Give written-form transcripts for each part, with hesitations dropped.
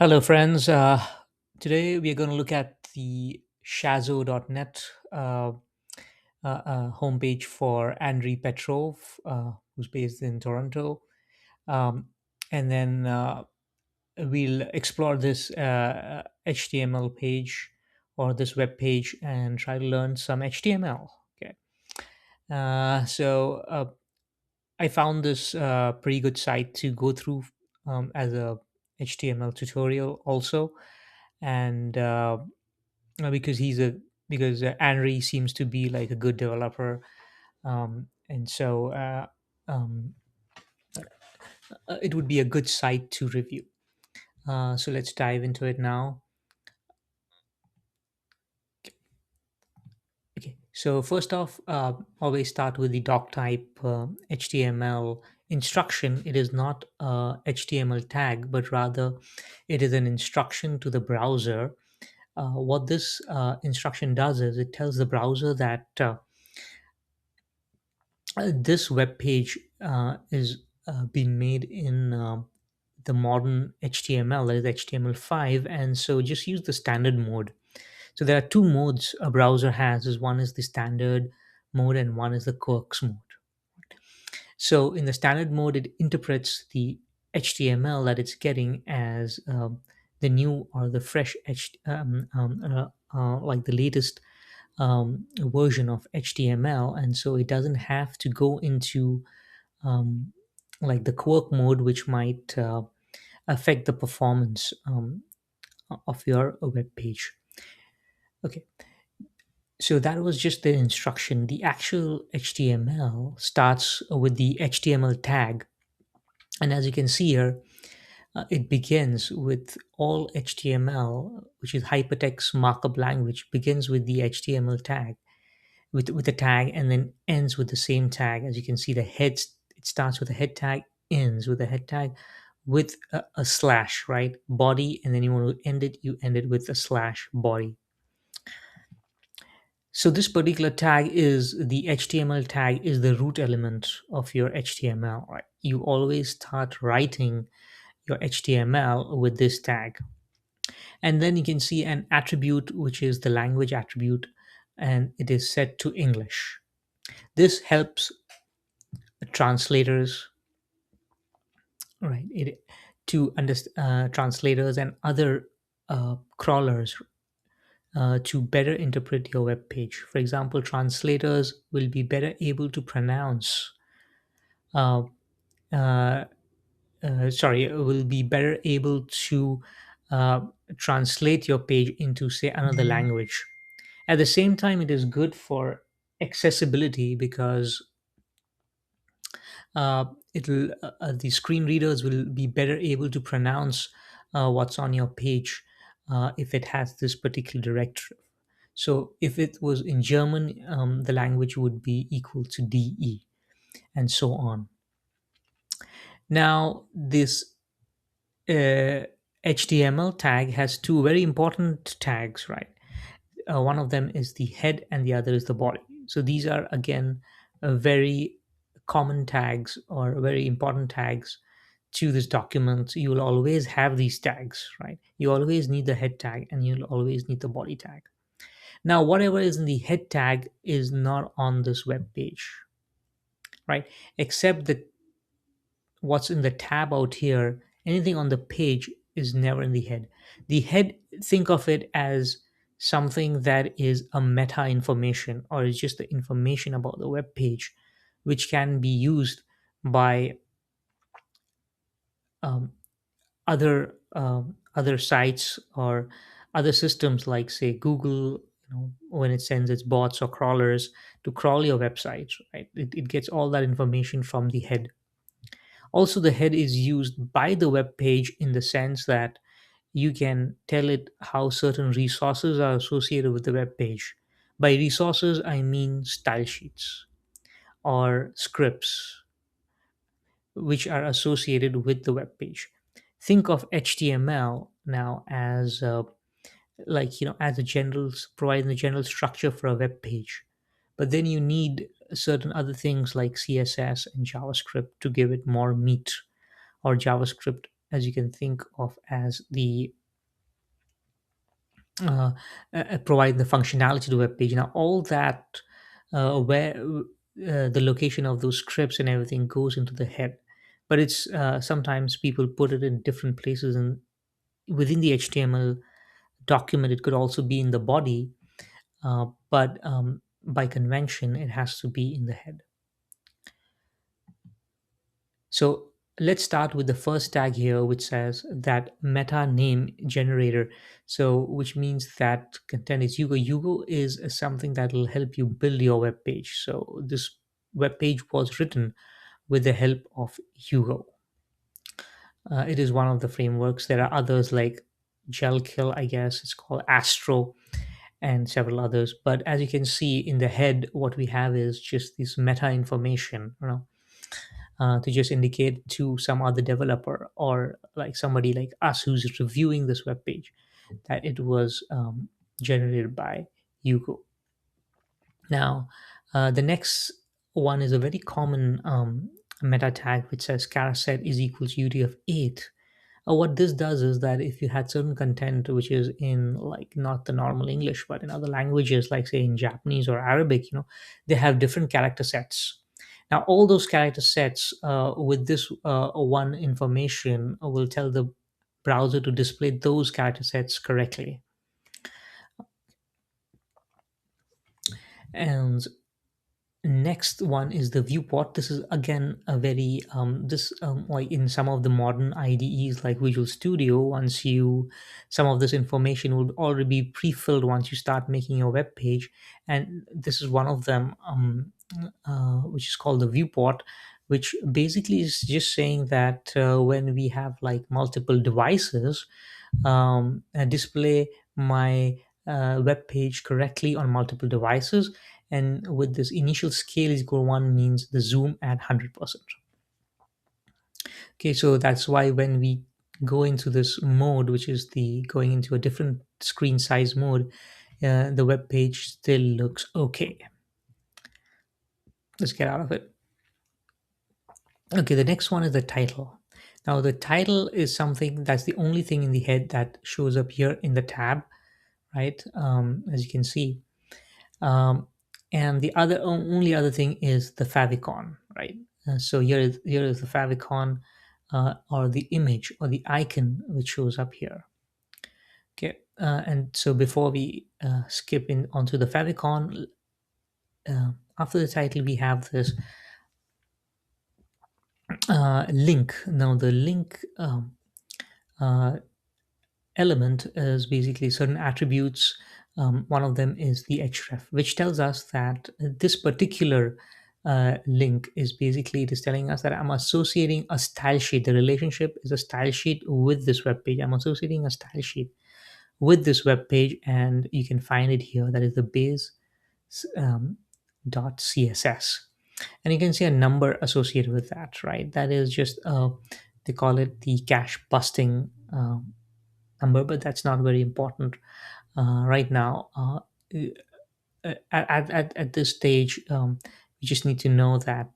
Hello, friends. Today we are going to look at the shazow.net homepage for Andriy Petrov, who's based in Toronto. Um, and then we'll explore this HTML page or this web page and try to learn some HTML. Okay. So I found this pretty good site to go through as a HTML tutorial also. And because Henry seems to be like a good developer, and so it would be a good site to review. So let's dive into it now. Okay, so first off, always start with the doc type HTML instruction. It is not a HTML tag, but rather it is an instruction to the browser. What this instruction does is it tells the browser that this web page is being made in the modern HTML, that is HTML5, and so just use the standard mode. So there are two modes a browser has: is one is the standard mode and one is the quirks mode. So in the standard mode, it interprets the HTML that it's getting as the new or the fresh like the latest version of HTML, and so it doesn't have to go into um, like the quirk mode, which might affect the performance of your web page. Okay, so that was just the instruction. The actual HTML starts with the HTML tag, and as you can see here, it begins with all HTML, which is hypertext markup language, begins with the HTML tag, with the tag, and then ends with the same tag. As you can see, the head, it starts with a head tag, ends with a head tag with a slash, right? Body, and then you want to end it, you end it with a slash body. So this particular tag is the HTML tag is the root element of your HTML, right? You always start writing your HTML with this tag. And then you can see an attribute, which is the language attribute, and it is set to English. This helps translators, right, to understand translators and other crawlers to better interpret your web page. For example, translators will be better able to pronounce uh, uh, will be better able to uh, translate your page into, say, another language. At the same time, it is good for accessibility because the screen readers will be better able to pronounce what's on your page if it has this particular directory. So if it was in German, the language would be equal to DE, and so on. Now, this HTML tag has two very important tags, right? One of them is the head and the other is the body. So these are again very common tags or very important tags to this document. You will always have these tags, right? You always need the head tag and you'll always need the body tag. Now, whatever is in the head tag is not on this web page, right? Except that what's in the tab out here, anything on the page is never in the head. The head, think of it as something that is a meta information or is just the information about the web page, which can be used by um, other sites or other systems like, say, Google, when it sends its bots or crawlers to crawl your website, right? It gets all that information from the head. Also, the head is used by the web page in the sense that you can tell it how certain resources are associated with the web page. By resources, I mean style sheets or scripts which are associated with the web page. Think of HTML now as as a general, providing the general structure for a web page, but then you need certain other things like CSS and JavaScript to give it more meat, or JavaScript as you can think of as the uh, provide the functionality to the web page. Now all that where the location of those scripts and everything goes into the head, but it's sometimes people put it in different places, and within the HTML document it could also be in the body, but by convention it has to be in the head. So let's start with the first tag here, which says that meta name generator. So which means that content is Hugo. Hugo is something that will help you build your web page. So this web page was written with the help of Hugo. It is one of the frameworks. There are others like Gelkill, I guess it's called Astro, and several others. But as you can see in the head, what we have is just this meta information, to just indicate to some other developer or like somebody like us who's reviewing this web page that it was generated by Hugo. Now, the next one is a very common meta tag which says charset is equals UD of 8. What this does is that if you had certain content which is in like not the normal English but in other languages, like say in Japanese or Arabic, they have different character sets. Now all those character sets with this one information will tell the browser to display those character sets correctly. And next one is the viewport. This is again a very this like in some of the modern IDEs like Visual Studio, once you some of this information would already be pre-filled once you start making your web page, and this is one of them, which is called the viewport, which basically is just saying that when we have like multiple devices, display my web page correctly on multiple devices. And with this initial scale is equal to 1 means the zoom at 100%. Okay, so that's why when we go into this mode, which is the going into a different screen size mode, the web page still looks okay. Let's get out of it. Okay, the next one is the title. Now the title is something that's the only thing in the head that shows up here in the tab, right? As you can see. Um, and the only other thing is the favicon, right? So here is the favicon, or the image or the icon which shows up here. Okay, and so before we skip in onto the favicon, after the title we have this link. Now the link uh, element is basically certain attributes. One of them is the href, which tells us that this particular link is basically it is telling us that I'm associating a style sheet. The relationship is a style sheet with this web page. I'm associating a style sheet with this web page, and you can find it here. That is the base um, dot css, and you can see a number associated with that. Right, that is just they call it the cache busting number, but that's not very important right now. At this stage, you just need to know that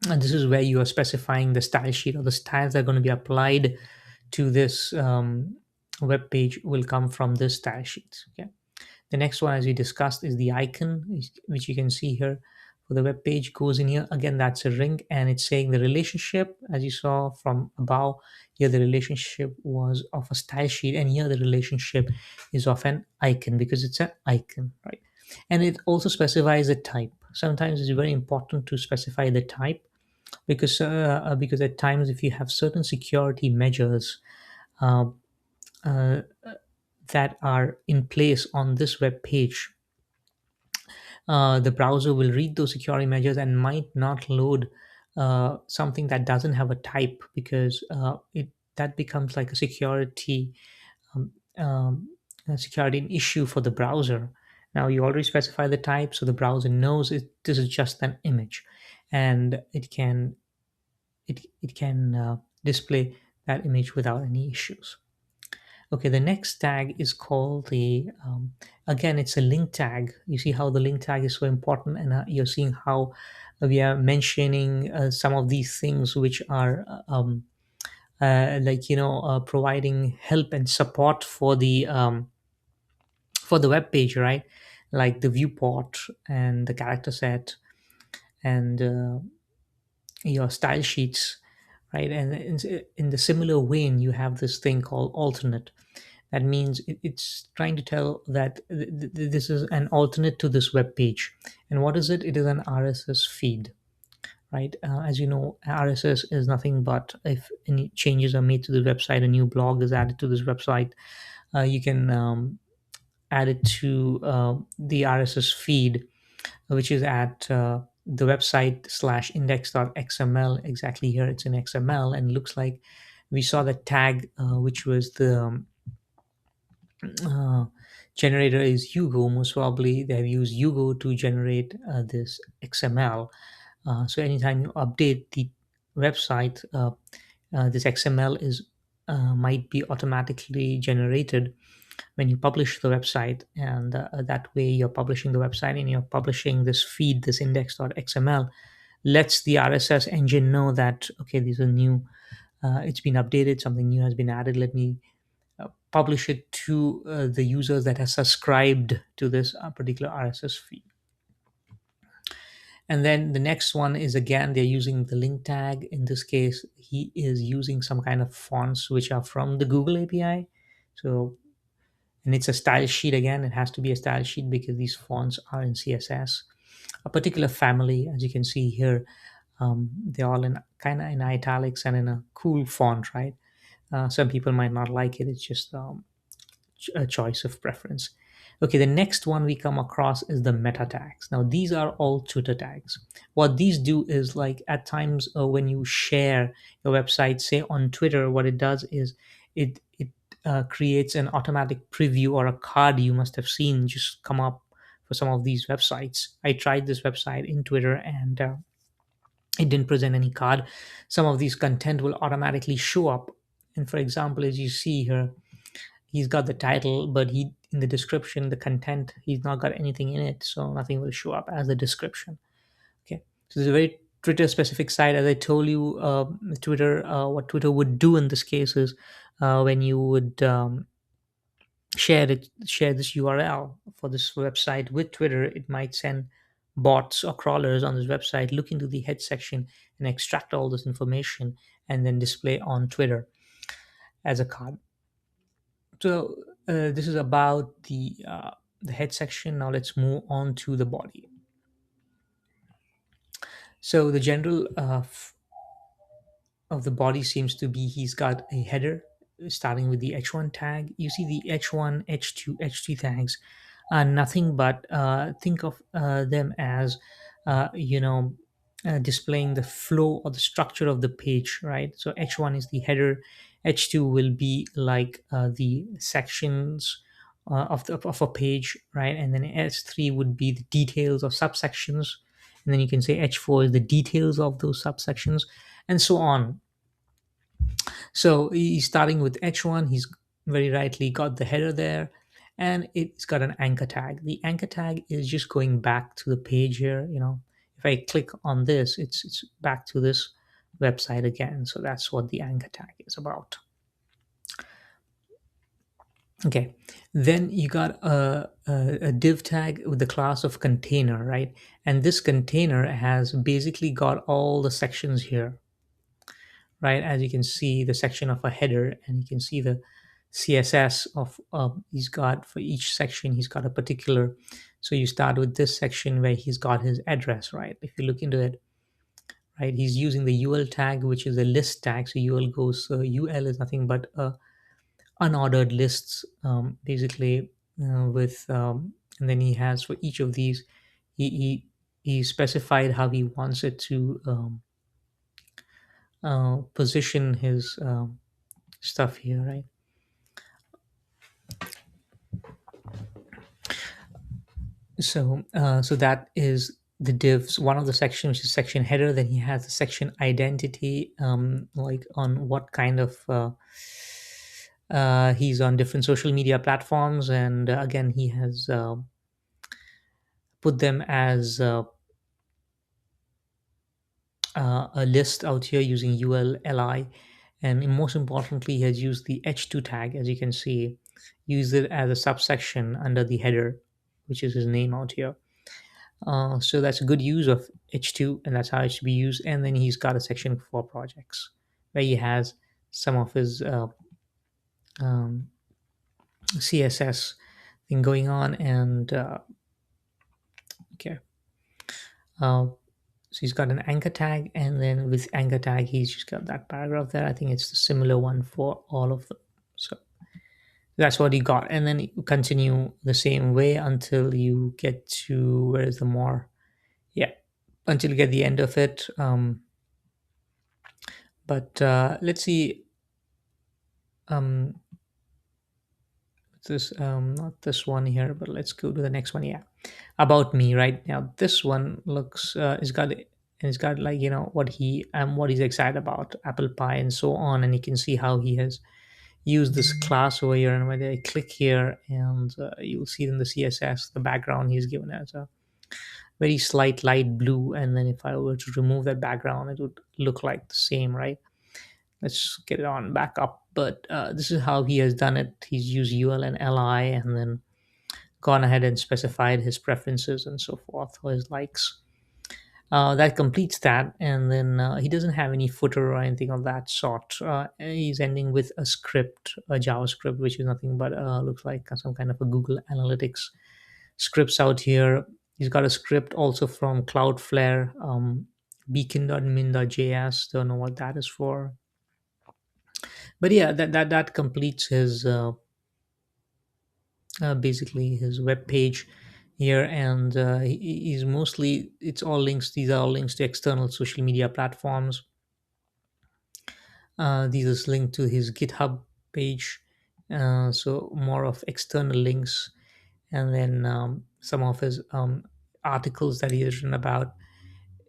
and this is where you are specifying the style sheet or the styles that are going to be applied to this web page will come from this style sheet. Okay. The next one, as we discussed, is the icon, which you can see here for the web page goes in here. Again, that's a ring, and it's saying the relationship, as you saw from above, here the relationship was of a style sheet, and here the relationship is of an icon because it's an icon, right? And it also specifies the type. Sometimes it's very important to specify the type because at times if you have certain security measures uh, uh, that are in place on this web page, the browser will read those security measures and might not load something that doesn't have a type because it that becomes like um, um, a security issue for the browser. Now you already specify the type, so the browser knows this is just an image, and it can display that image without any issues. Okay, the next tag is called the, again, it's a link tag. You see how the link tag is so important, and you're seeing how we are mentioning some of these things which are like providing help and support for the web page, right? Like the viewport and the character set and your style sheets, right? And in the similar vein, you have this thing called alternate. That means it's trying to tell that this is an alternate to this web page. And what is it? It is an RSS feed, right? As you know, RSS is nothing but if any changes are made to the website, a new blog is added to this website, you can add it to the RSS feed, which is at the website slash index.xml. Exactly, here it's in XML, and looks like we saw the tag, which was the uh, generator is Hugo. Most probably they have used Hugo to generate this XML. So anytime you update the website, this XML is might be automatically generated when you publish the website, and that way you're publishing the website and you're publishing this feed, this index.xml, lets the RSS engine know that okay, these are new, it's been updated, something new has been added, let me publish it to the users that have subscribed to this particular RSS feed. And then the next one is, again, they're using the link tag. In this case, he is using some kind of fonts which are from the Google API. So, and it's a style sheet. Again, it has to be a style sheet because these fonts are in CSS. A particular family, as you can see here, they're all in kind of in italics and in a cool font, right? Some people might not like it. It's just a choice of preference. Okay, the next one we come across is the meta tags. Now, these are all Twitter tags. What these do is, like, at times when you share your website, say on Twitter, what it does is it creates an automatic preview or a card you must have seen just come up for some of these websites. I tried this website in Twitter, and it didn't present any card. Some of these content will automatically show up. And for example, as you see here, he's got the title, but he in the description, the content, he's not got anything in it, so nothing will show up as the description. Okay, so it's a very Twitter specific site. As I told you, Twitter, what Twitter would do in this case is, when you would share this URL for this website with Twitter, it might send bots or crawlers on this website, look into the head section and extract all this information and then display on Twitter as a card. So this is about the head section. Now let's move on to the body. So the general of the body seems to be, he's got a header starting with the h1 tag. You see the h1, h2, h3 tags are nothing but, think of them as displaying the flow or the structure of the page, right? So h1 is the header, h2 will be like the sections of a page, right? And then s3 would be the details of subsections, and then you can say h4 is the details of those subsections, and so on. So he's starting with h1. He's very rightly got the header there, and it's got an anchor tag. The anchor tag is just going back to the page here. If I click on this, it's back to this website again. So that's what the anchor tag is about. Okay, then you got a div tag with the class of container, right? And this container has basically got all the sections here, right? As you can see, the section of a header, and you can see the CSS of he's got for each section. He's got a particular. So you start with this section where he's got his address, right? If you look into it, right, he's using the UL tag, which is a list tag. So UL goes. UL is nothing but unordered lists, basically, with and then he has for each of these, he specified how he wants it to position his stuff here, right? So that is the divs, one of the sections, which is section header. Then he has the section identity, like on what kind of he's on different social media platforms, and again he has put them as a list out here using ULLI. and most importantly, he has used the h2 tag, as you can see, used it as a subsection under the header, which is his name out here. So that's a good use of h2, and that's how it should be used. And then he's got a section for projects where he has some of his um, css thing going on. And okay, uh, so he's got an anchor tag, and then with anchor tag, he's just got that paragraph there. I think it's the similar one for all of them. So that's what he got. And then you continue the same way until you get to, where is the more? Yeah, until you get the end of it. But let's see. Um, this not this one here, but let's go to the next one. Yeah, about me right now. This one looks it's got like, what what he's excited about, apple pie and so on. And you can see how he has used this class over here. And when I click here, and you'll see it in the css, the background he's given as a very slight light blue. And then if I were to remove that background, it would look like the same, right? Let's get it on back up. But this is how he has done it. He's used ul and li, and then gone ahead and specified his preferences and so forth, or his likes. That completes that. And then he doesn't have any footer or anything of that sort. He's ending with a script, a JavaScript, which is nothing but looks like some kind of a Google Analytics scripts out here. He's got a script also from Cloudflare, beacon.min.js. Don't know what that is for. But yeah, that completes his basically his web page here. And he's mostly, it's all links, these are all links to external social media platforms. These is linked to his GitHub page, so more of external links. And then some of his articles that he has written about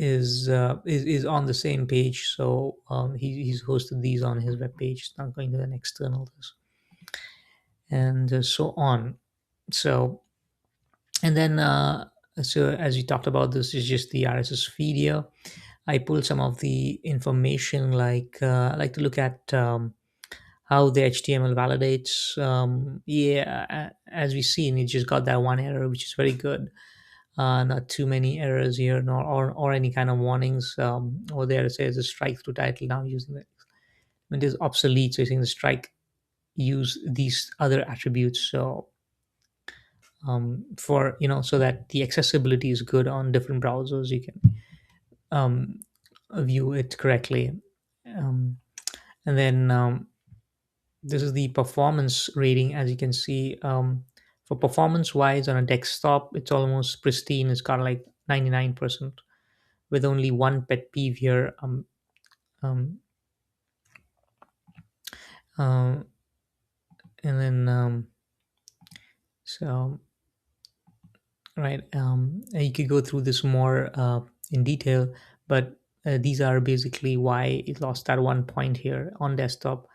is on the same page. So he's hosted these on his web page. It's not going to an external this, and so on. So, and then so as we talked about, this is just the RSS feed here. I pulled some of the information, like I like to look at how the HTML validates. Yeah, as we've seen, it just got that one error, which is very good. Not too many errors here, nor or any kind of warnings. Over there it says a strike through title. Now using it, when it is obsolete, so using the strike, use these other attributes. So for, so that the accessibility is good on different browsers, you can um, view it correctly. Um, and then this is the performance rating. As you can see, for performance wise on a desktop, it's almost pristine. It's got like 99%, with only one pet peeve here. Um, uh, and then so right, you could go through this more in detail, but these are basically why it lost that 1 point here on desktop.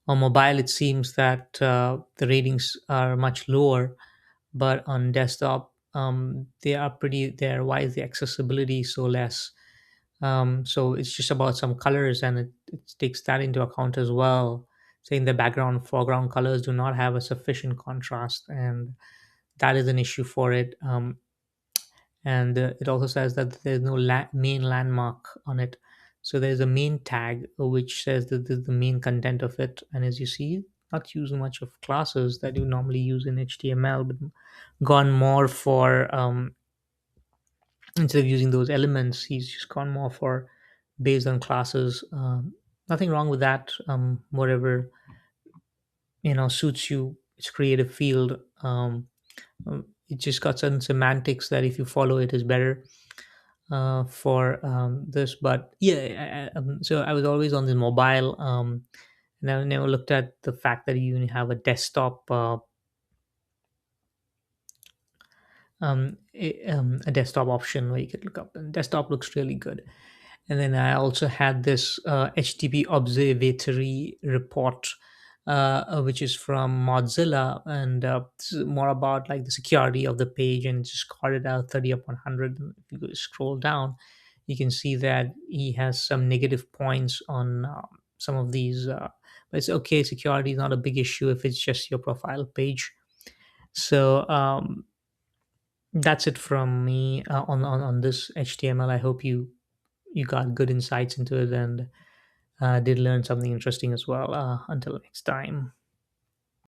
On mobile, it seems that the ratings are much lower, but on desktop, they are pretty there. Why is the accessibility so less? So it's just about some colors, and it takes that into account as well, saying the background foreground colors do not have a sufficient contrast, and that is an issue for it. And it also says that there's no main landmark on it. So there's a main tag which says that this is the main content of it. And as you see, not using much of classes that you normally use in HTML, but gone more for instead of using those elements, he's just gone more for based on classes. Nothing wrong with that. Whatever suits you, it's creative field. It just got certain semantics that if you follow it is better for this. But yeah, so I was always on the mobile, and I never looked at the fact that you have a desktop, a desktop option where you could look up, and desktop looks really good. And then I also had this HTTP observatory report, which is from Mozilla, and this is more about like the security of the page, and just got it out 30 upon 100. And if you go scroll down, you can see that he has some negative points on some of these. But it's okay. Security is not a big issue if it's just your profile page. So that's it from me on this HTML. I hope you got good insights into it and did learn something interesting as well. Until next time.